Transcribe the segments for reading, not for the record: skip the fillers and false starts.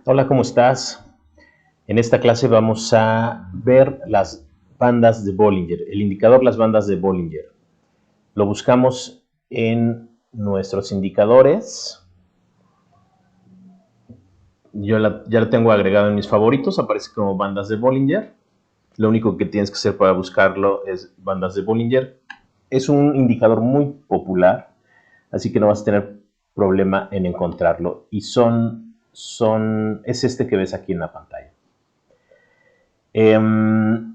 Hola, ¿cómo estás? En esta clase vamos a ver las bandas de Bollinger, el indicador las bandas de Bollinger. Lo buscamos en nuestros indicadores. Ya lo tengo agregado en mis favoritos, aparece como bandas de Bollinger. Lo único que tienes que hacer para buscarlo es bandas de Bollinger. Es un indicador muy popular, así que no vas a tener problema en encontrarlo. Y es este que ves aquí en la pantalla. ¿En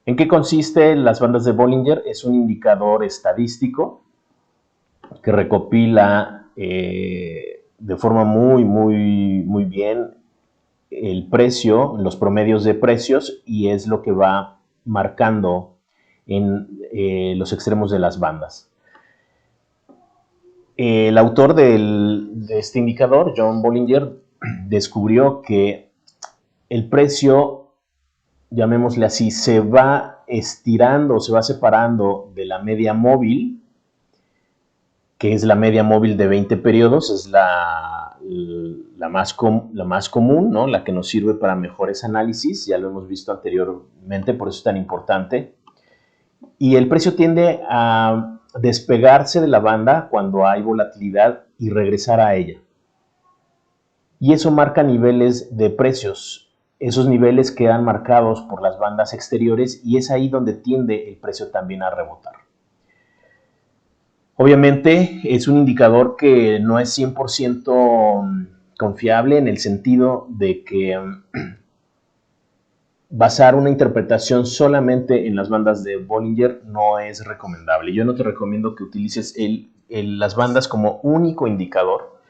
qué consiste las bandas de Bollinger? Es un indicador estadístico que recopila de forma muy bien el precio, los promedios de precios, y es lo que va marcando en los extremos de las bandas. El autor de este indicador, John Bollinger, descubrió que el precio, llamémosle así, se va estirando, se va separando de la media móvil, que es la media móvil de 20 periodos, es la más común, ¿no? La que nos sirve para mejores análisis, ya lo hemos visto anteriormente, por eso es tan importante. Y el precio tiende a despegarse de la banda cuando hay volatilidad y regresar a ella. Y eso marca niveles de precios. Esos niveles quedan marcados por las bandas exteriores y es ahí donde tiende el precio también a rebotar. Obviamente es un indicador que no es 100% confiable en el sentido de que basar una interpretación solamente en las bandas de Bollinger no es recomendable. Yo no te recomiendo que utilices las bandas como único indicador,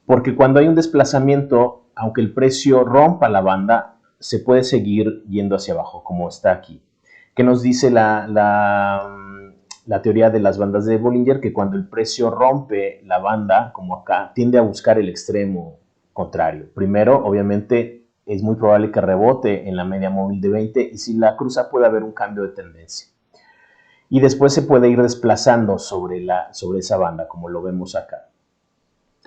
porque cuando hay un desplazamiento, aunque el precio rompa la banda, se puede seguir yendo hacia abajo, como está aquí. ¿Qué nos dice la teoría de las bandas de Bollinger? Que cuando el precio rompe la banda, como acá, tiende a buscar el extremo contrario. Primero, obviamente, es muy probable que rebote en la media móvil de 20 y si la cruza puede haber un cambio de tendencia. Y después se puede ir desplazando sobre esa banda, como lo vemos acá.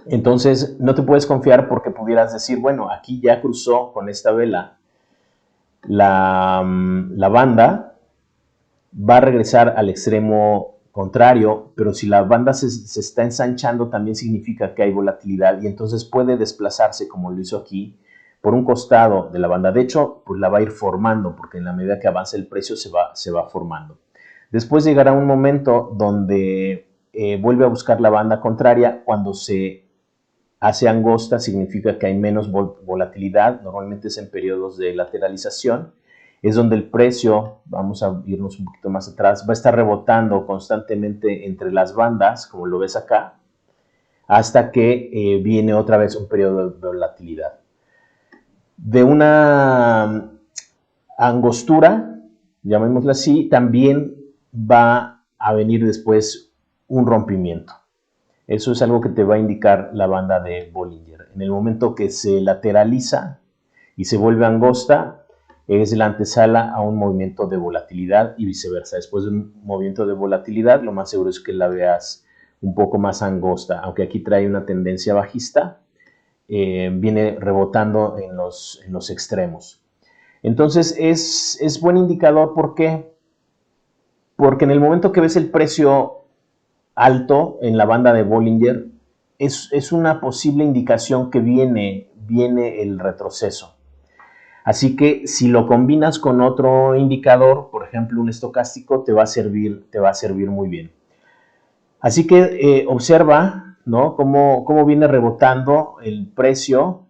Entonces, no te puedes confiar porque pudieras decir, bueno, aquí ya cruzó con esta vela la banda, va a regresar al extremo contrario, pero si la banda se está ensanchando, también significa que hay volatilidad y entonces puede desplazarse, como lo hizo aquí, por un costado de la banda. De hecho, pues la va a ir formando, porque en la medida que avanza el precio se va formando. Después llegará un momento donde vuelve a buscar la banda contraria. Cuando se hace angosta significa que hay menos volatilidad, normalmente es en periodos de lateralización, es donde el precio, vamos a irnos un poquito más atrás, va a estar rebotando constantemente entre las bandas, como lo ves acá, hasta que viene otra vez un periodo de volatilidad. De una angostura, llamémosla así, también va a venir después un rompimiento. Eso es algo que te va a indicar la banda de Bollinger. En el momento que se lateraliza y se vuelve angosta, es la antesala a un movimiento de volatilidad y viceversa. Después de un movimiento de volatilidad, lo más seguro es que la veas un poco más angosta, aunque aquí trae una tendencia bajista, viene rebotando en los extremos. Entonces es buen indicador. ¿Por qué? Porque en el momento que ves el precio alto en la banda de Bollinger, es una posible indicación que viene el retroceso. Así que si lo combinas con otro indicador, por ejemplo un estocástico, te va a servir muy bien. Así que observa, ¿no?, cómo viene rebotando el precio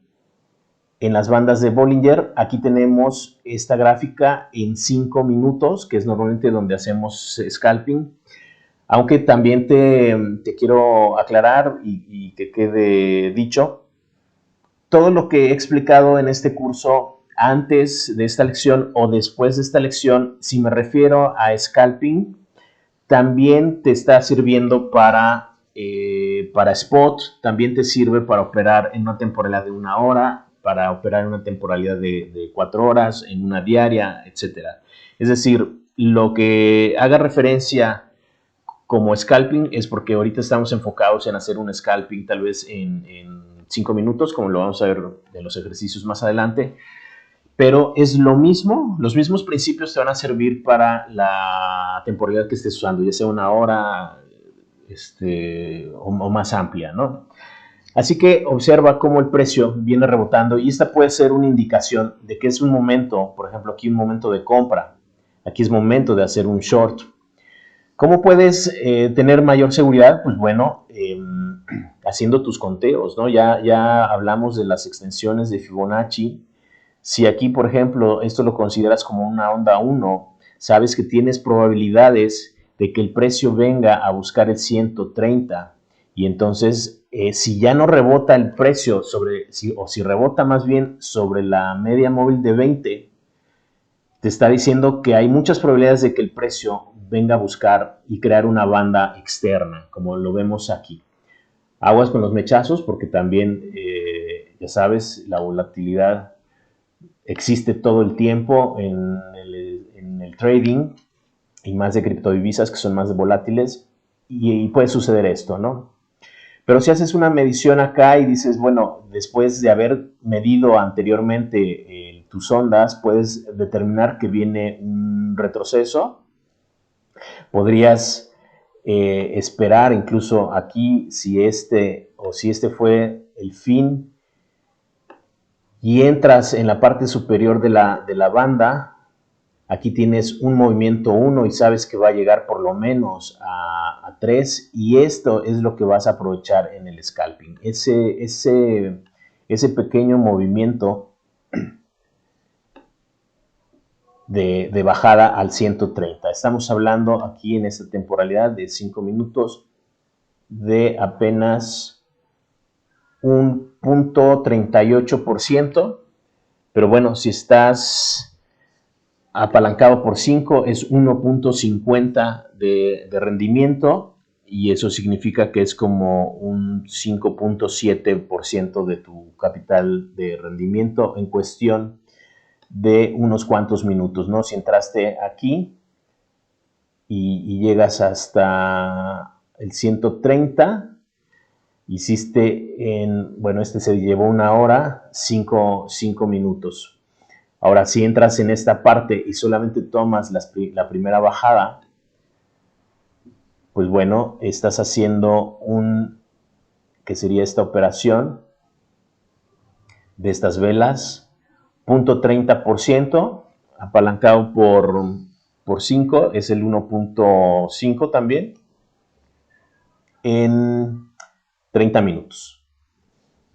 en las bandas de Bollinger. Aquí tenemos esta gráfica en 5 minutos, que es normalmente donde hacemos scalping. Aunque también te quiero aclarar y que quede dicho, todo lo que he explicado en este curso antes de esta lección o después de esta lección, si me refiero a scalping, también te está sirviendo para spot, también te sirve para operar en una temporalidad de 1 hora, para operar en una temporalidad de 4 horas, en una diaria, etc. Es decir, lo que haga referencia como scalping es porque ahorita estamos enfocados en hacer un scalping tal vez en 5 minutos, como lo vamos a ver en los ejercicios más adelante. Pero es lo mismo, los mismos principios te van a servir para la temporalidad que estés usando, ya sea una hora o más amplia, ¿no? Así que observa cómo el precio viene rebotando y esta puede ser una indicación de que es un momento, por ejemplo, aquí un momento de compra, aquí es momento de hacer un short. ¿Cómo puedes tener mayor seguridad? Pues bueno, haciendo tus conteos, ¿no? Ya hablamos de las extensiones de Fibonacci. Si aquí, por ejemplo, esto lo consideras como una onda 1, sabes que tienes probabilidades de que el precio venga a buscar el 130 y entonces si ya no rebota el precio si rebota más bien sobre la media móvil de 20, te está diciendo que hay muchas probabilidades de que el precio venga a buscar y crear una banda externa, como lo vemos aquí. Aguas con los mechazos porque también, ya sabes, la volatilidad existe todo el tiempo en el trading y más de criptodivisas que son más volátiles y puede suceder esto, ¿no? Pero si haces una medición acá y dices, bueno, después de haber medido anteriormente tus ondas, puedes determinar que viene un retroceso. Podrías esperar incluso aquí si este fue el fin y entras en la parte superior de la banda. Aquí tienes un movimiento 1 y sabes que va a llegar por lo menos a 3 y esto es lo que vas a aprovechar en el scalping. Ese pequeño movimiento de bajada al 130. Estamos hablando aquí en esta temporalidad de 5 minutos de apenas un 0.38%, pero bueno, si estás apalancado por 5 es 1.50 de rendimiento y eso significa que es como un 5.7% de tu capital de rendimiento en cuestión de unos cuantos minutos, ¿no? Si entraste aquí y llegas hasta el 130, hiciste bueno, este se llevó una hora, 5 minutos. Ahora, si entras en esta parte y solamente tomas la primera bajada, pues bueno, estás haciendo que sería esta operación de estas velas, 0.30%, apalancado por 5, es el 1.5 también, en 30 minutos,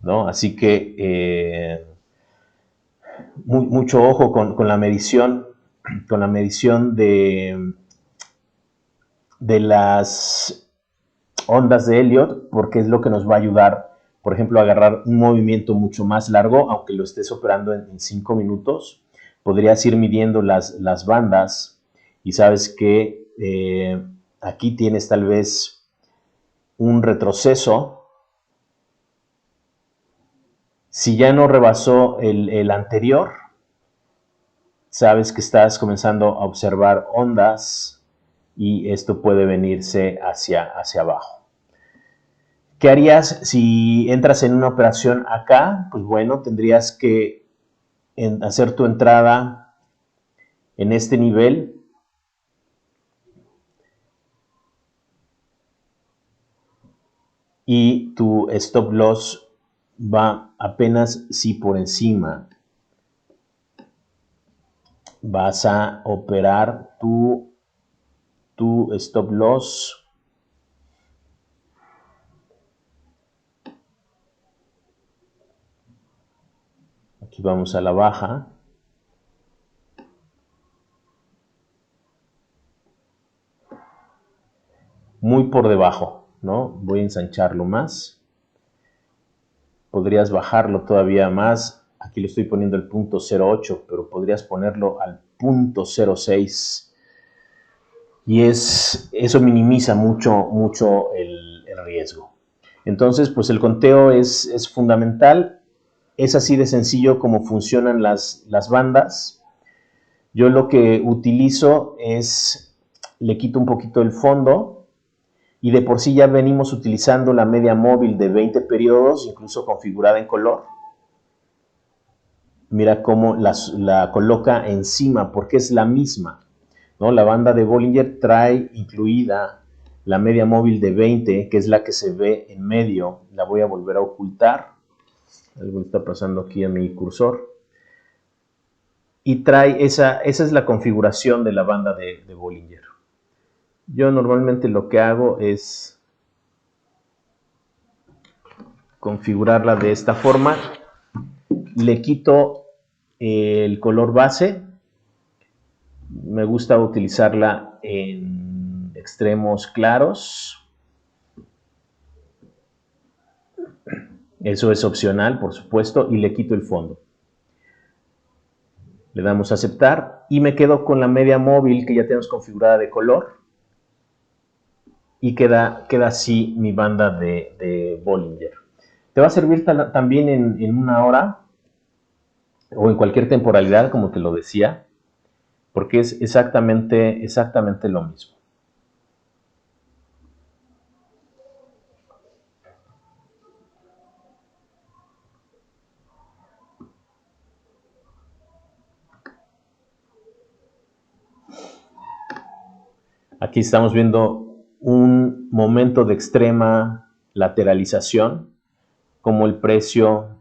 ¿no? Así que mucho ojo con la medición, de las ondas de Elliott, porque es lo que nos va a ayudar, por ejemplo, a agarrar un movimiento mucho más largo, aunque lo estés operando en 5 minutos. Podrías ir midiendo las bandas y sabes que aquí tienes tal vez un retroceso. Si ya no rebasó el anterior, sabes que estás comenzando a observar ondas y esto puede venirse hacia abajo. ¿Qué harías si entras en una operación acá? Pues bueno, tendrías que hacer tu entrada en este nivel y tu stop loss va apenas si por encima. Vas a operar tu stop loss aquí vamos a la baja muy por debajo, ¿no? Voy a ensancharlo más, podrías bajarlo todavía más, aquí le estoy poniendo el 0.08, pero podrías ponerlo al 0.06 y eso minimiza mucho el riesgo. Entonces, pues el conteo es fundamental, es así de sencillo como funcionan las bandas. Yo lo que utilizo es, le quito un poquito el fondo y de por sí ya venimos utilizando la media móvil de 20 periodos, incluso configurada en color. Mira cómo la coloca encima, porque es la misma, ¿no? La banda de Bollinger trae incluida la media móvil de 20, que es la que se ve en medio. La voy a volver a ocultar. Algo está pasando aquí a mi cursor. Y trae esa es la configuración de la banda de Bollinger. Yo normalmente lo que hago es configurarla de esta forma. Le quito el color base. Me gusta utilizarla en extremos claros. Eso es opcional, por supuesto, y le quito el fondo. Le damos a aceptar y me quedo con la media móvil que ya tenemos configurada de color. Y queda así mi banda de Bollinger. Te va a servir también en una hora o en cualquier temporalidad, como te lo decía, porque es exactamente lo mismo. Aquí estamos viendo un momento de extrema lateralización, como el precio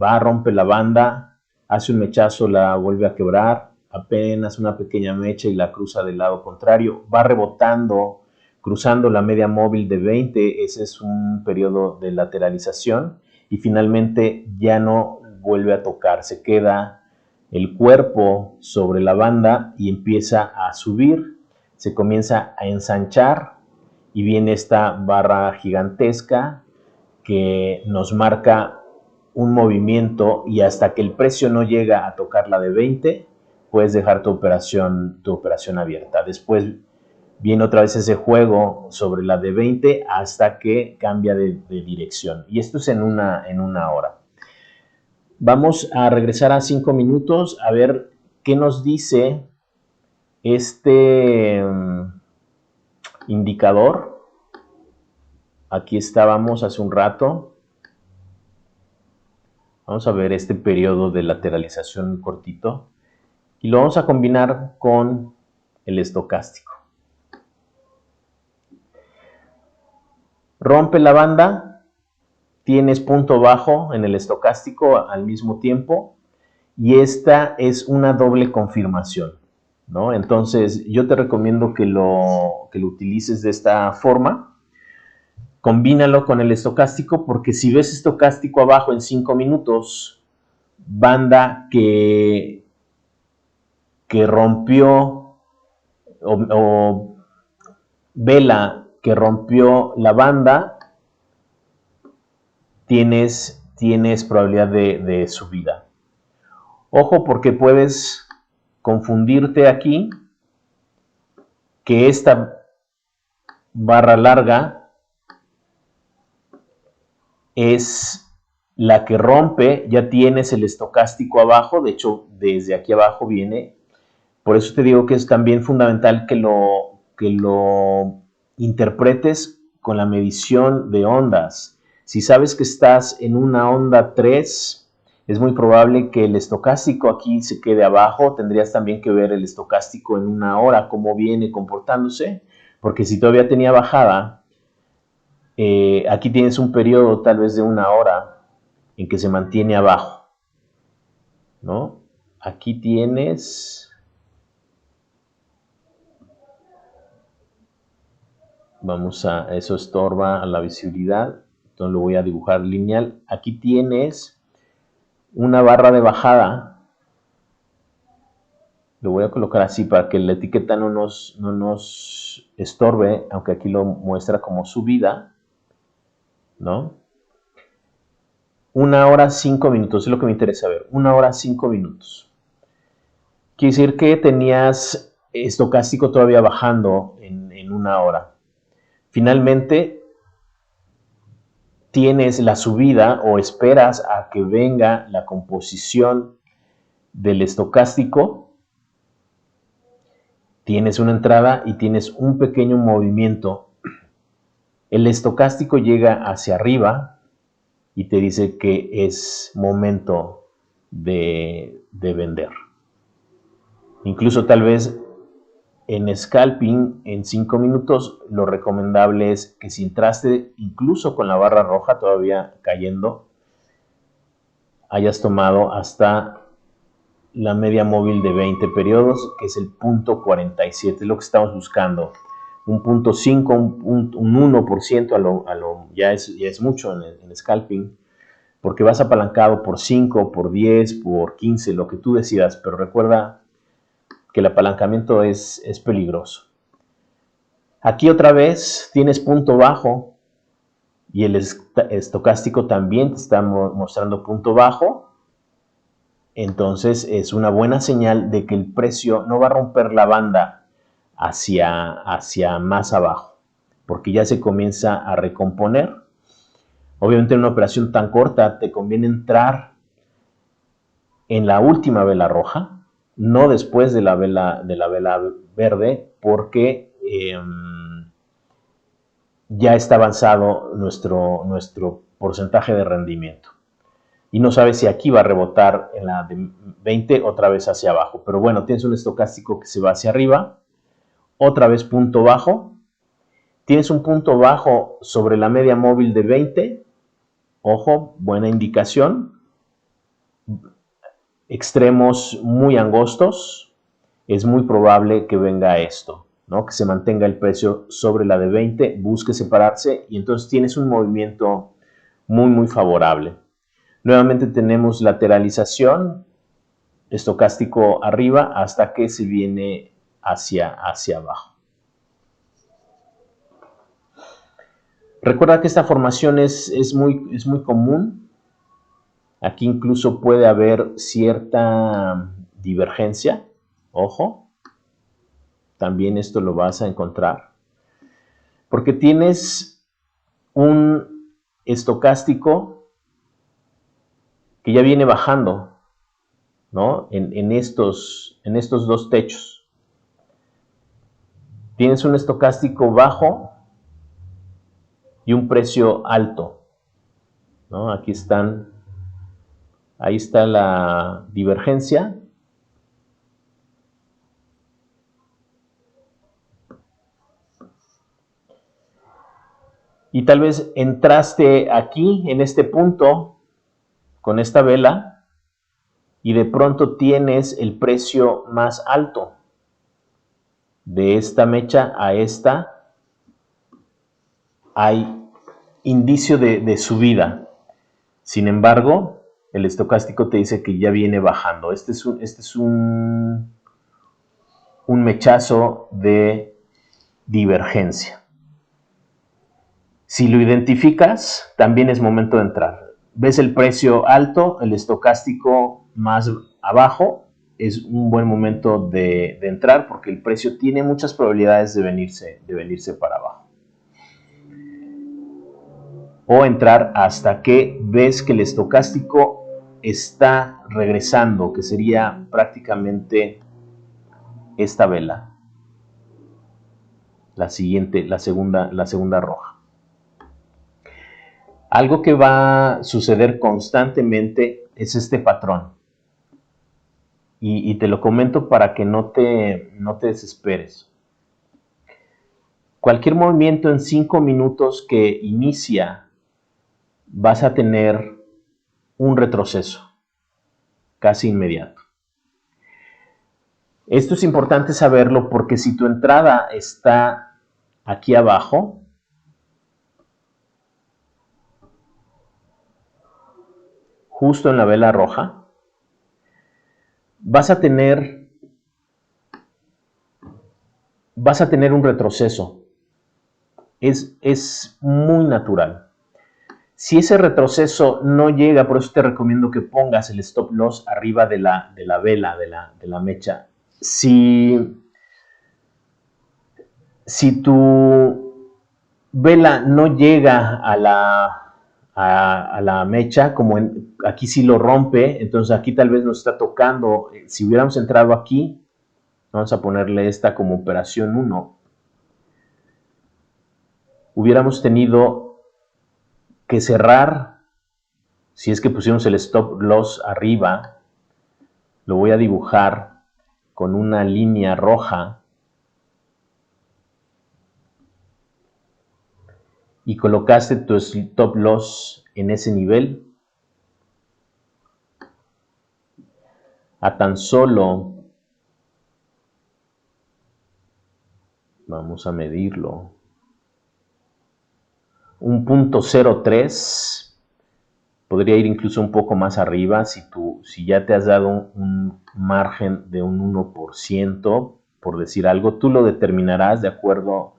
va, rompe la banda, hace un mechazo, la vuelve a quebrar, apenas una pequeña mecha y la cruza del lado contrario, va rebotando, cruzando la media móvil de 20, ese es un periodo de lateralización, y finalmente ya no vuelve a tocar, se queda el cuerpo sobre la banda y empieza a subir, se comienza a ensanchar y viene esta barra gigantesca que nos marca un movimiento, y hasta que el precio no llega a tocar la de 20, puedes dejar tu operación abierta. Después viene otra vez ese juego sobre la de 20 hasta que cambia de dirección. Y esto es en una hora. Vamos a regresar a 5 minutos a ver qué nos dice este indicador. Aquí estábamos hace un rato. Vamos a ver este periodo de lateralización cortito y lo vamos a combinar con el estocástico. Rompe la banda, tienes punto bajo en el estocástico al mismo tiempo y esta es una doble confirmación, ¿no? Entonces yo te recomiendo que lo utilices de esta forma. Combínalo con el estocástico, porque si ves estocástico abajo en 5 minutos, banda que rompió o vela que rompió la banda, tienes probabilidad de subida. Ojo, porque puedes confundirte aquí, que esta barra larga es la que rompe, ya tienes el estocástico abajo, de hecho desde aquí abajo viene. Por eso te digo que es también fundamental que lo interpretes con la medición de ondas. Si sabes que estás en una onda 3, es muy probable que el estocástico aquí se quede abajo. Tendrías también que ver el estocástico en una hora, cómo viene comportándose, porque si todavía tenía bajada, aquí tienes un periodo tal vez de una hora en que se mantiene abajo, ¿no? Aquí tienes... eso estorba a la visibilidad, entonces lo voy a dibujar lineal. Aquí tienes una barra de bajada, lo voy a colocar así para que la etiqueta no nos estorbe, aunque aquí lo muestra como subida, ¿no? 1 hora 5 minutos, es lo que me interesa ver, 1 hora 5 minutos. Quiere decir que tenías estocástico todavía bajando en 1 hora. Finalmente, tienes la subida o esperas a que venga la composición del estocástico, tienes una entrada y tienes un pequeño movimiento El estocástico llega hacia arriba y te dice que es momento de vender. Incluso tal vez en scalping en 5 minutos lo recomendable es que si entraste incluso con la barra roja todavía cayendo, hayas tomado hasta la media móvil de 20 periodos, que es el punto 47, lo que estamos buscando. Un punto 5, un 1% ya es mucho en scalping, porque vas apalancado por 5, por 10, por 15, lo que tú decidas, pero recuerda que el apalancamiento es peligroso. Aquí otra vez tienes punto bajo y el estocástico también te está mostrando punto bajo. Entonces es una buena señal de que el precio no va a romper la banda hacia más abajo, porque ya se comienza a recomponer. Obviamente en una operación tan corta te conviene entrar en la última vela roja, no después de la vela verde, porque ya está avanzado nuestro porcentaje de rendimiento. Y no sabes si aquí va a rebotar en la de 20 otra vez hacia abajo. Pero bueno, tienes un estocástico que se va hacia arriba, otra vez punto bajo. Tienes un punto bajo sobre la media móvil de 20. Ojo, buena indicación. Extremos muy angostos. Es muy probable que venga esto, ¿no? Que se mantenga el precio sobre la de 20, busque separarse y entonces tienes un movimiento muy favorable. Nuevamente tenemos lateralización, estocástico arriba hasta que se viene hacia abajo. Recuerda que esta formación es muy común. Aquí incluso puede haber cierta divergencia. Ojo, también esto lo vas a encontrar. Porque tienes un estocástico que ya viene bajando, ¿no? En estos dos techos. Tienes un estocástico bajo y un precio alto, ¿no? Ahí está la divergencia. Y tal vez entraste aquí, en este punto, con esta vela, y de pronto tienes el precio más alto. De esta mecha a esta hay indicio de subida. Sin embargo, el estocástico te dice que ya viene bajando. Este es un mechazo de divergencia. Si lo identificas, también es momento de entrar. Ves el precio alto, el estocástico más abajo, es un buen momento de entrar porque el precio tiene muchas probabilidades de venirse para abajo. O entrar hasta que ves que el estocástico está regresando, que sería prácticamente esta vela, la siguiente, la segunda roja. Algo que va a suceder constantemente es este patrón. Y te lo comento para que no te desesperes. Cualquier movimiento en 5 minutos que inicia, vas a tener un retroceso casi inmediato. Esto es importante saberlo porque si tu entrada está aquí abajo, justo en la vela roja, vas a tener un retroceso. Es muy natural. Si ese retroceso no llega, por eso te recomiendo que pongas el stop loss arriba de la vela, de la mecha. Si tu vela no llega a la mecha, como aquí sí lo rompe, entonces aquí tal vez nos está tocando. Si hubiéramos entrado aquí, vamos a ponerle esta como operación 1. hubiéramos tenido que cerrar, si es que pusimos el stop loss arriba, lo voy a dibujar con una línea roja y colocaste tu stop loss en ese nivel, a tan solo, vamos a medirlo, un punto 03, podría ir incluso un poco más arriba si ya te has dado un margen de un 1%, por decir algo, tú lo determinarás de acuerdo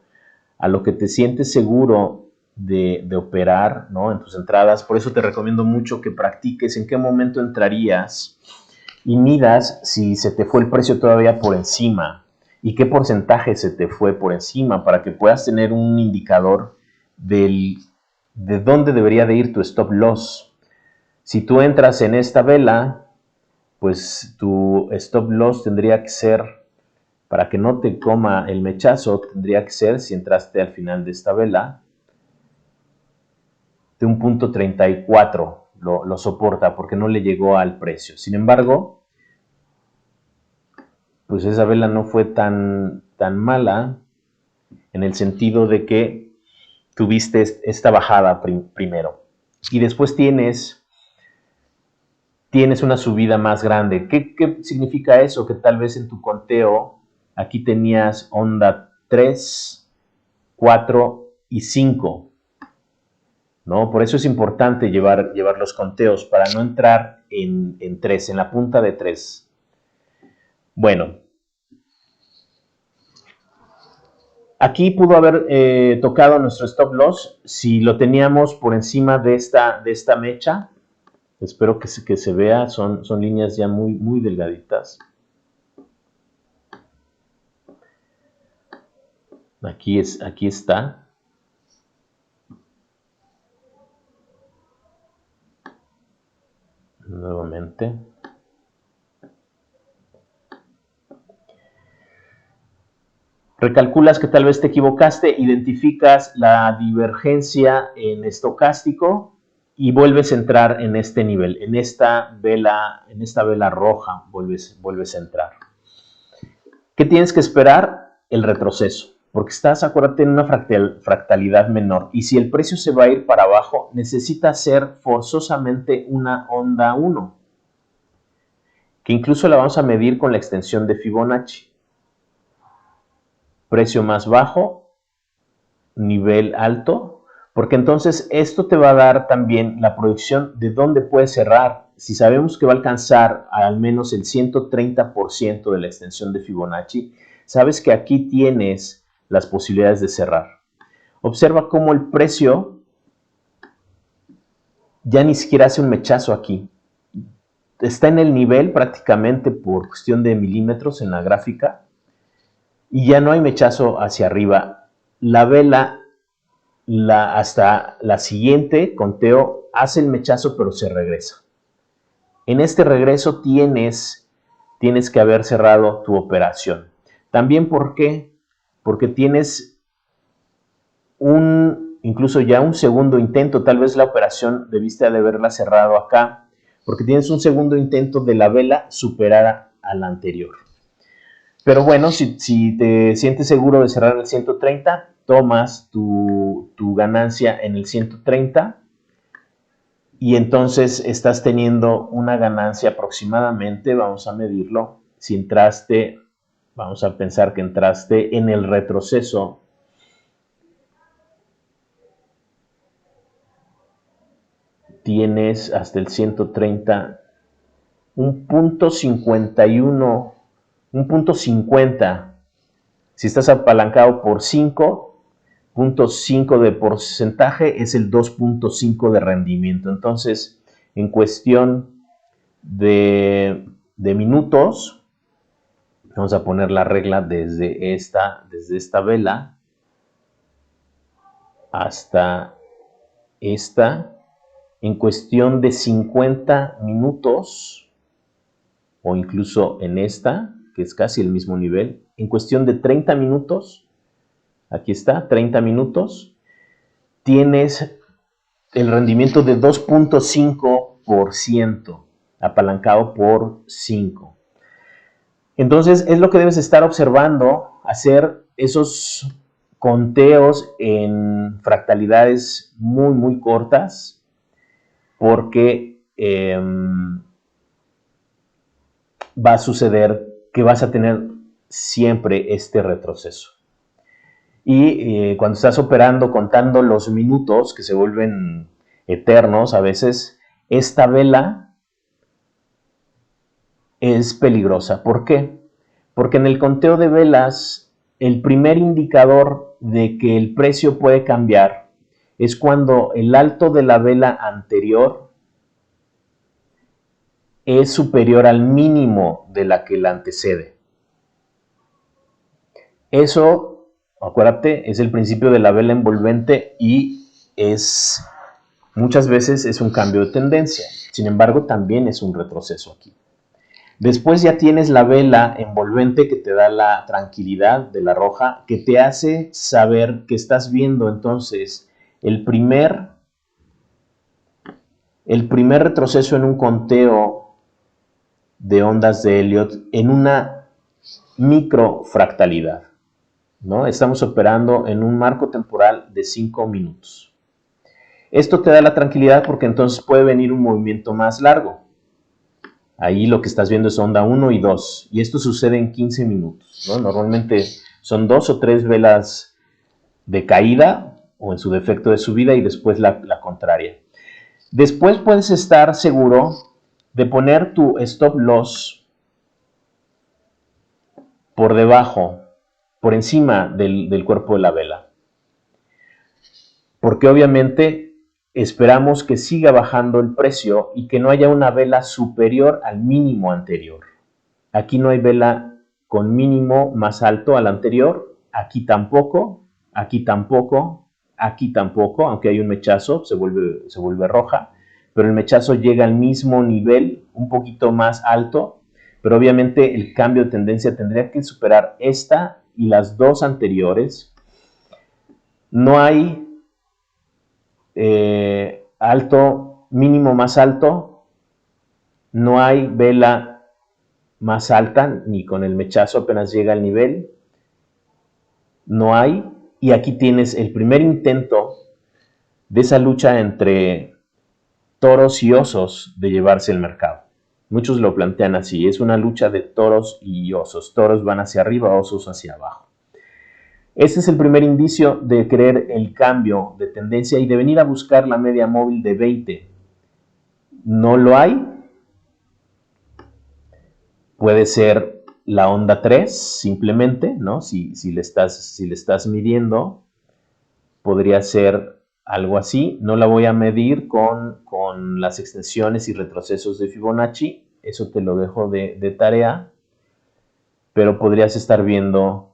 a lo que te sientes seguro de operar, ¿no? En tus entradas. Por eso te recomiendo mucho que practiques en qué momento entrarías y midas si se te fue el precio todavía por encima y qué porcentaje se te fue por encima para que puedas tener un indicador de dónde debería de ir tu stop loss. Si tú entras en esta vela, pues tu stop loss tendría que ser, para que no te coma el mechazo, tendría que ser, si entraste al final de esta vela, de un punto 34 lo soporta porque no le llegó al precio. Sin embargo, pues esa vela no fue tan mala en el sentido de que tuviste esta bajada primero y después tienes una subida más grande. ¿Qué significa eso? Que tal vez en tu conteo aquí tenías onda 3, 4 y 5. ¿No? Por eso es importante llevar los conteos para no entrar en 3, en la punta de 3. Bueno, aquí pudo haber tocado nuestro stop loss si lo teníamos por encima de esta mecha. Espero que se vea, son líneas ya muy delgaditas. Aquí está. Nuevamente. Recalculas que tal vez te equivocaste, identificas la divergencia en estocástico y vuelves a entrar en este nivel, en esta vela roja, vuelves a entrar. ¿Qué tienes que esperar? El retroceso, porque estás, acuérdate, en una fractalidad menor, y si el precio se va a ir para abajo, necesita ser forzosamente una onda 1, que incluso la vamos a medir con la extensión de Fibonacci. Precio más bajo, nivel alto, porque entonces esto te va a dar también la proyección de dónde puede cerrar. Si sabemos que va a alcanzar al menos el 130% de la extensión de Fibonacci, sabes que aquí tienes las posibilidades de cerrar. Observa cómo el precio ya ni siquiera hace un mechazo aquí. Está en el nivel prácticamente por cuestión de milímetros en la gráfica y ya no hay mechazo hacia arriba. La vela hasta la siguiente conteo hace el mechazo pero se regresa. En este regreso tienes que haber cerrado tu operación. También, ¿por qué? Porque tienes incluso ya un segundo intento. Tal vez la operación debiste de haberla cerrado acá, porque tienes un segundo intento de la vela superar a la anterior. Pero bueno, si te sientes seguro de cerrar el 130, tomas tu ganancia en el 130 y entonces estás teniendo una ganancia aproximadamente, vamos a medirlo, si entraste, vamos a pensar que entraste en el retroceso, tienes hasta el 130 un punto 51, un punto 50. Si estás apalancado por 5.5 de porcentaje, es el 2.5 de rendimiento. Entonces, en cuestión de minutos, vamos a poner la regla desde esta vela hasta esta. En cuestión de 50 minutos, o incluso en esta, que es casi el mismo nivel, en cuestión de 30 minutos, aquí está, 30 minutos, tienes el rendimiento de 2.5% apalancado por 5. Entonces es lo que debes estar observando, hacer esos conteos en fractalidades muy, muy cortas, porque va a suceder que vas a tener siempre este retroceso. Y cuando estás operando, contando los minutos que se vuelven eternos, a veces esta vela es peligrosa. ¿Por qué? Porque en el conteo de velas, el primer indicador de que el precio puede cambiar es cuando el alto de la vela anterior es superior al mínimo de la que la antecede. Eso, acuérdate, es el principio de la vela envolvente y muchas veces es un cambio de tendencia. Sin embargo, también es un retroceso aquí. Después ya tienes la vela envolvente que te da la tranquilidad de la roja, que te hace saber que estás viendo entonces el primer retroceso en un conteo de ondas de Elliott en una microfractalidad, ¿no? Estamos operando en un marco temporal de 5 minutos. Esto te da la tranquilidad porque entonces puede venir un movimiento más largo. Ahí lo que estás viendo es onda 1 y 2, y esto sucede en 15 minutos, ¿no? Normalmente son 2 o 3 velas de caída, o en su defecto de subida, y después la contraria. Después puedes estar seguro de poner tu stop loss por debajo, por encima del cuerpo de la vela. Porque obviamente esperamos que siga bajando el precio y que no haya una vela superior al mínimo anterior. Aquí no hay vela con mínimo más alto al anterior, aquí tampoco, aquí tampoco, aquí tampoco, aunque hay un mechazo, se vuelve roja, pero el mechazo llega al mismo nivel, un poquito más alto, pero obviamente el cambio de tendencia tendría que superar esta y las dos anteriores. No hay alto, mínimo más alto, no hay vela más alta, ni con el mechazo apenas llega al nivel, no hay, y aquí tienes el primer intento de esa lucha entre toros y osos de llevarse el mercado. Muchos lo plantean así, es una lucha de toros y osos, toros van hacia arriba, osos hacia abajo. Este es el primer indicio de creer el cambio de tendencia y de venir a buscar la media móvil de 20. No lo hay. Puede ser la onda 3 simplemente, ¿no? Si le estás midiendo, podría ser algo así. No la voy a medir con las extensiones y retrocesos de Fibonacci. Eso te lo dejo de tarea. Pero podrías estar viendo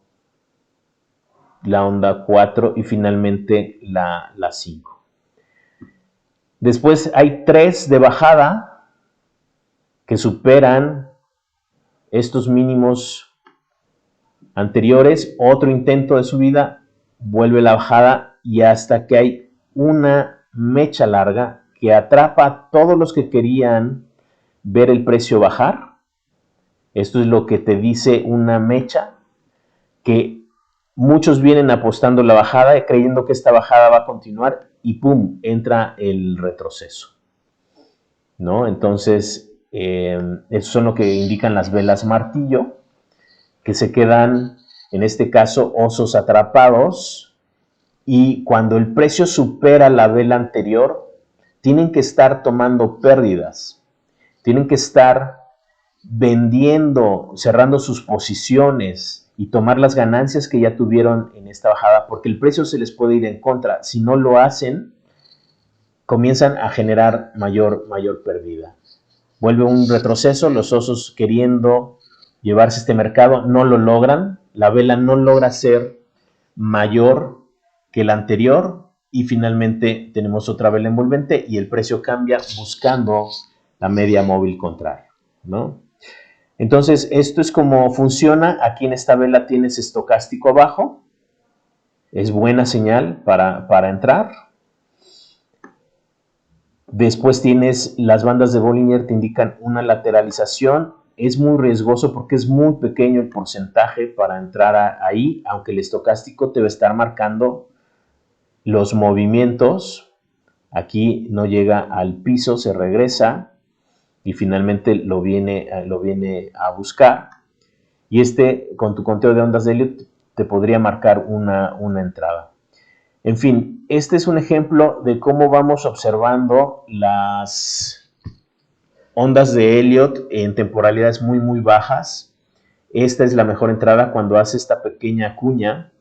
la onda 4 y finalmente la 5. Después hay 3 de bajada que superan estos mínimos anteriores. Otro intento de subida, vuelve la bajada y hasta que hay una mecha larga que atrapa a todos los que querían ver el precio bajar. Esto es lo que te dice una mecha, que muchos vienen apostando la bajada, creyendo que esta bajada va a continuar y ¡pum!, entra el retroceso, ¿no? Entonces, eso son lo que indican las velas martillo, que se quedan, en este caso, osos atrapados, y cuando el precio supera la vela anterior, tienen que estar tomando pérdidas, tienen que estar vendiendo, cerrando sus posiciones y tomar las ganancias que ya tuvieron en esta bajada, porque el precio se les puede ir en contra. Si no lo hacen, comienzan a generar mayor pérdida. Vuelve un retroceso, los osos queriendo llevarse este mercado no lo logran, la vela no logra ser mayor que la anterior y finalmente tenemos otra vela envolvente y el precio cambia buscando la media móvil contraria, ¿no? Entonces, esto es como funciona. Aquí en esta vela tienes estocástico abajo. Es buena señal para entrar. Después tienes las bandas de Bollinger, te indican una lateralización. Es muy riesgoso porque es muy pequeño el porcentaje para entrar ahí, aunque el estocástico te va a estar marcando los movimientos. Aquí no llega al piso, se regresa y finalmente lo viene a buscar. Y con tu conteo de ondas de Elliott, te podría marcar una entrada. En fin, este es un ejemplo de cómo vamos observando las ondas de Elliott en temporalidades muy, muy bajas. Esta es la mejor entrada cuando hace esta pequeña cuña.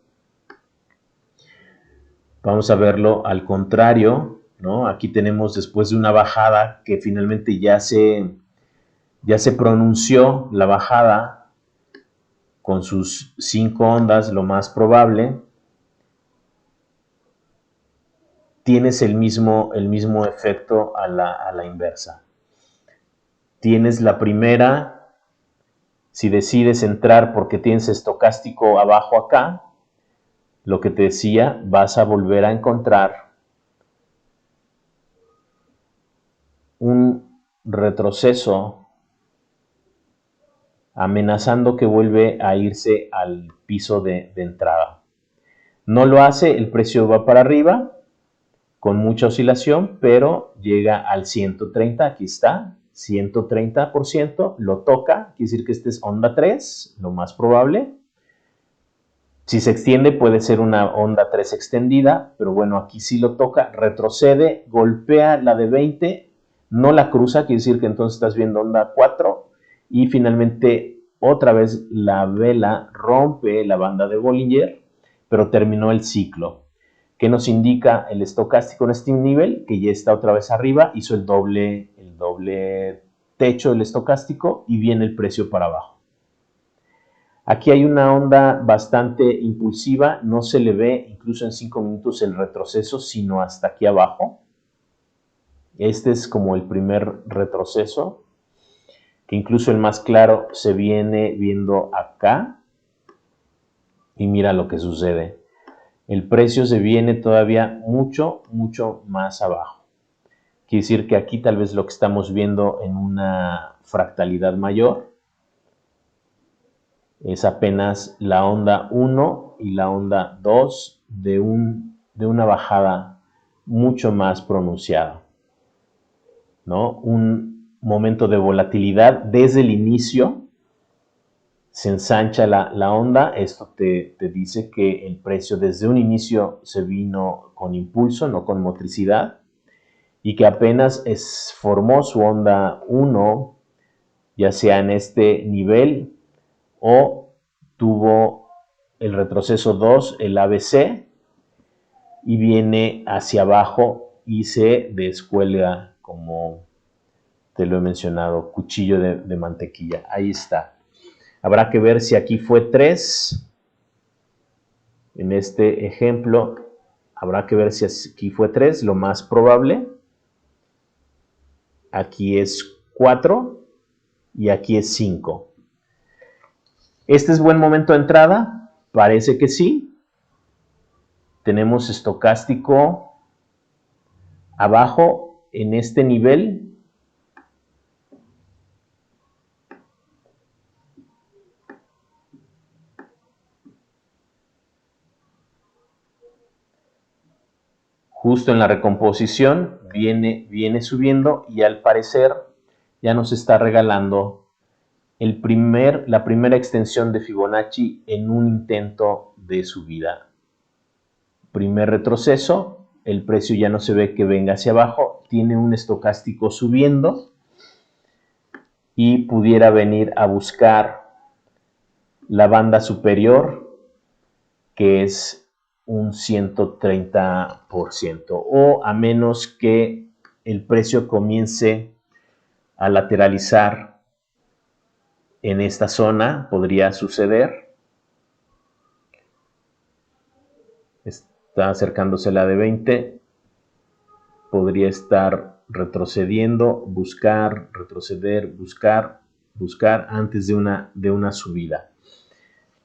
Vamos a verlo al contrario, ¿no? Aquí tenemos después de una bajada que finalmente ya se pronunció la bajada con sus 5 ondas, lo más probable. Tienes el mismo efecto a la inversa. Tienes la primera, si decides entrar porque tienes estocástico abajo acá, lo que te decía, vas a volver a encontrar un retroceso amenazando que vuelve a irse al piso de entrada. No lo hace, el precio va para arriba, con mucha oscilación, pero llega al 130, aquí está, 130%, lo toca, quiere decir que este es onda 3, lo más probable. Si se extiende puede ser una onda 3 extendida, pero bueno, aquí sí lo toca, retrocede, golpea la de 20, no la cruza, quiere decir que entonces estás viendo onda 4, y finalmente otra vez la vela rompe la banda de Bollinger, pero terminó el ciclo. ¿Qué nos indica el estocástico en este nivel? Que ya está otra vez arriba, hizo el doble techo del estocástico y viene el precio para abajo. Aquí hay una onda bastante impulsiva, no se le ve incluso en 5 minutos el retroceso, sino hasta aquí abajo. Este es como el primer retroceso, que incluso el más claro se viene viendo acá. Y mira lo que sucede. El precio se viene todavía mucho, mucho más abajo. Quiere decir que aquí tal vez lo que estamos viendo en una fractalidad mayor es apenas la onda 1 y la onda 2 de una bajada mucho más pronunciada, ¿no? Un momento de volatilidad desde el inicio, se ensancha la onda, esto te dice que el precio desde un inicio se vino con impulso, no con motricidad, y que apenas formó su onda 1, ya sea en este nivel o tuvo el retroceso 2, el ABC, y viene hacia abajo y se descuelga, como te lo he mencionado, cuchillo de mantequilla. Ahí está. Habrá que ver si aquí fue 3. En este ejemplo, habrá que ver si aquí fue 3, lo más probable. Aquí es 4 y aquí es 5. ¿Este es buen momento de entrada? Parece que sí. Tenemos estocástico abajo en este nivel. Justo en la recomposición viene subiendo y al parecer ya nos está regalando la primera extensión de Fibonacci en un intento de subida. Primer retroceso, el precio ya no se ve que venga hacia abajo, tiene un estocástico subiendo y pudiera venir a buscar la banda superior, que es un 130%, o a menos que el precio comience a lateralizar en esta zona, podría suceder. Está acercándose la de 20, podría estar retrocediendo, buscar, retroceder, buscar antes de una subida.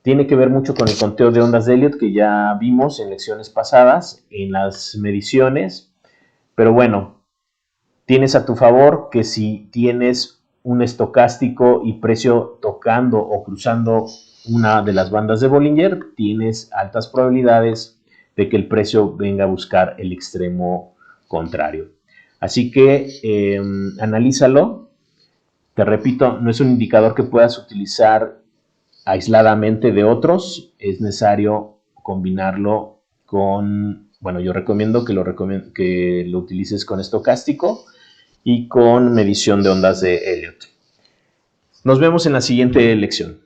Tiene que ver mucho con el conteo de ondas de Elliott que ya vimos en lecciones pasadas, en las mediciones, pero bueno, Tienes a tu favor que si tienes un estocástico y precio tocando o cruzando una de las bandas de Bollinger, tienes altas probabilidades de que el precio venga a buscar el extremo contrario. Así que analízalo. Te repito, no es un indicador que puedas utilizar aisladamente de otros, es necesario combinarlo con, bueno, yo recomiendo que lo utilices con estocástico y con medición de ondas de Elliott. Nos vemos en la siguiente lección.